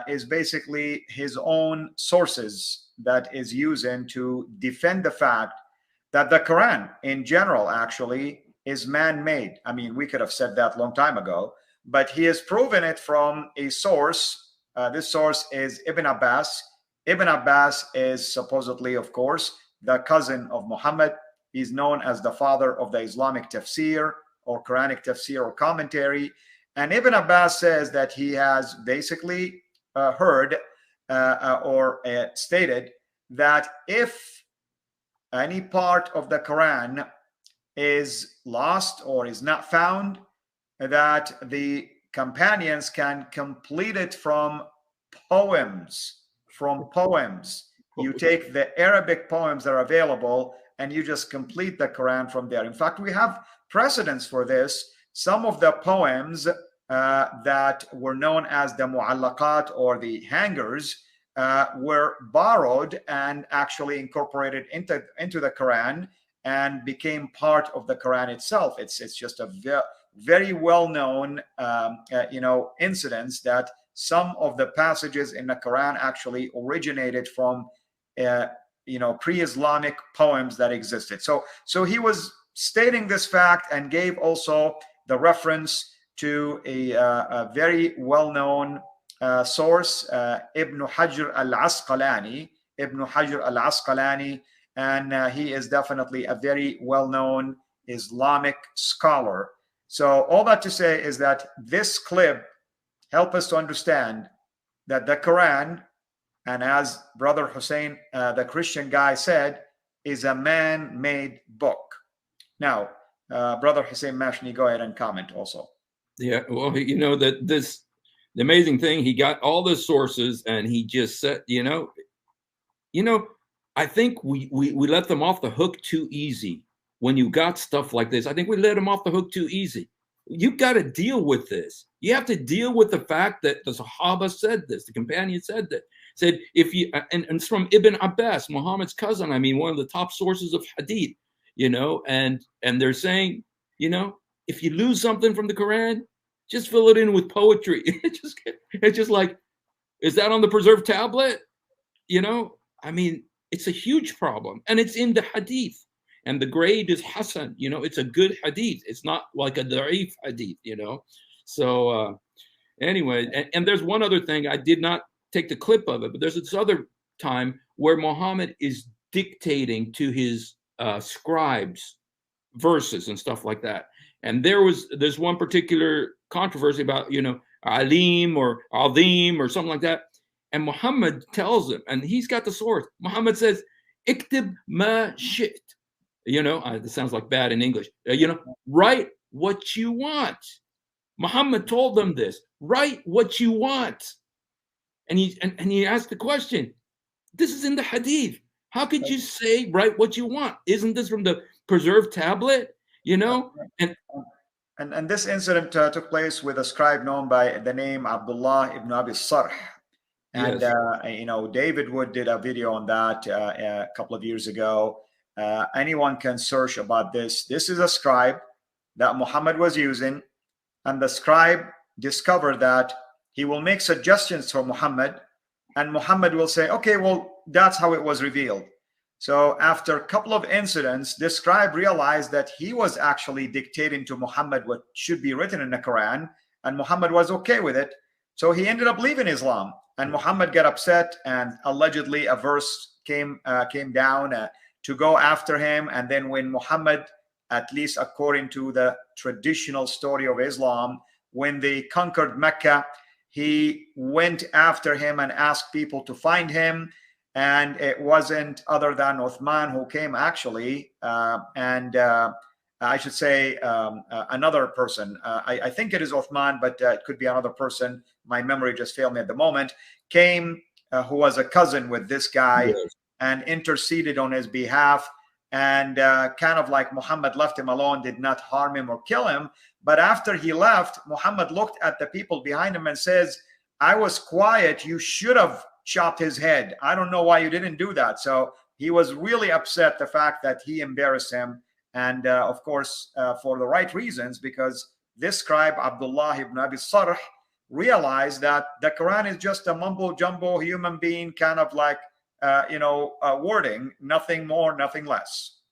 is basically his own sources that is using to defend the fact that the Quran in general actually is man-made. I mean, we could have said that a long time ago, but he has proven it from a source. This source is Ibn Abbas. Ibn Abbas is supposedly, of course, the cousin of Muhammad. He's known as the father of the Islamic tafsir or Quranic tafsir or commentary. And Ibn Abbas says that he has basically heard or stated that if any part of the Quran is lost or is not found, that the companions can complete it from poems. You take the Arabic poems that are available and you just complete the Quran from there. In fact, we have precedents for this. Some of the poems that were known as the mu'allaqat or the hangers were borrowed and actually incorporated into the Quran and became part of the Quran itself. It's just a very well-known incidents that some of the passages in the Quran actually originated from pre-Islamic poems that existed. So he was stating this fact and gave also the reference to a very well-known source, Ibn Hajar al-Asqalani. And he is definitely a very well-known Islamic scholar. So all that to say is that this clip helps us to understand that the Quran, and as Brother Hussein, the Christian guy, said, is a man-made book. Now, Brother Hussein Mashni, go ahead and comment also. Yeah, well, the amazing thing, he got all the sources and he just said, I think we let them off the hook too easy. When you got stuff like this, I think we let them off the hook too easy. You've got to deal with this. You have to deal with the fact that the Sahaba said this, the companion said that. Said, if you, and it's from Ibn Abbas, Muhammad's cousin, I mean, one of the top sources of hadith, and they're saying, if you lose something from the Quran, just fill it in with poetry. It's just like, is that on the preserved tablet? I mean, it's a huge problem, and it's in the hadith, and the grade is Hasan. It's a good hadith. It's not like a da'if hadith. So anyway, and there's one other thing. I did not take the clip of it, but there's this other time where Muhammad is dictating to his scribes verses and stuff like that. And there's one particular controversy about, alim or azim or something like that. And Muhammad tells him, and he's got the source. Muhammad says, "Iktib ma shit." This sounds like bad in English. Write what you want. Muhammad told them this. Write what you want. And he asked the question. This is in the hadith. How could you say write what you want? Isn't this from the preserved tablet? And this incident took place with a scribe known by the name Abdullah ibn Abi Sarh. And yes. David Wood did a video on that a couple of years ago. Anyone can search about this. This is a scribe that Muhammad was using, and the scribe discovered that he will make suggestions for Muhammad, and Muhammad will say, okay, well, that's how it was revealed. So after a couple of incidents, this scribe realized that he was actually dictating to Muhammad what should be written in the Quran, and Muhammad was okay with it. So he ended up leaving Islam, and Muhammad got upset, and allegedly a verse came down to go after him. And then when Muhammad, at least according to the traditional story of Islam, when they conquered Mecca, he went after him and asked people to find him. And it wasn't other than Uthman who came actually. I should say another person. I think it is Uthman, but it could be another person. My memory just failed me at the moment. Came, who was a cousin with this guy, yes, and interceded on his behalf. And kind of like Muhammad left him alone, did not harm him or kill him. But after he left, Muhammad looked at the people behind him and says, I was quiet. You should have chopped his head. I don't know why you didn't do that. So he was really upset the fact that he embarrassed him. And of course, for the right reasons, because this scribe, Abdullah ibn Abi Sarh, realize that the Quran is just a mumbo jumbo human being kind of like, wording, nothing more, nothing less.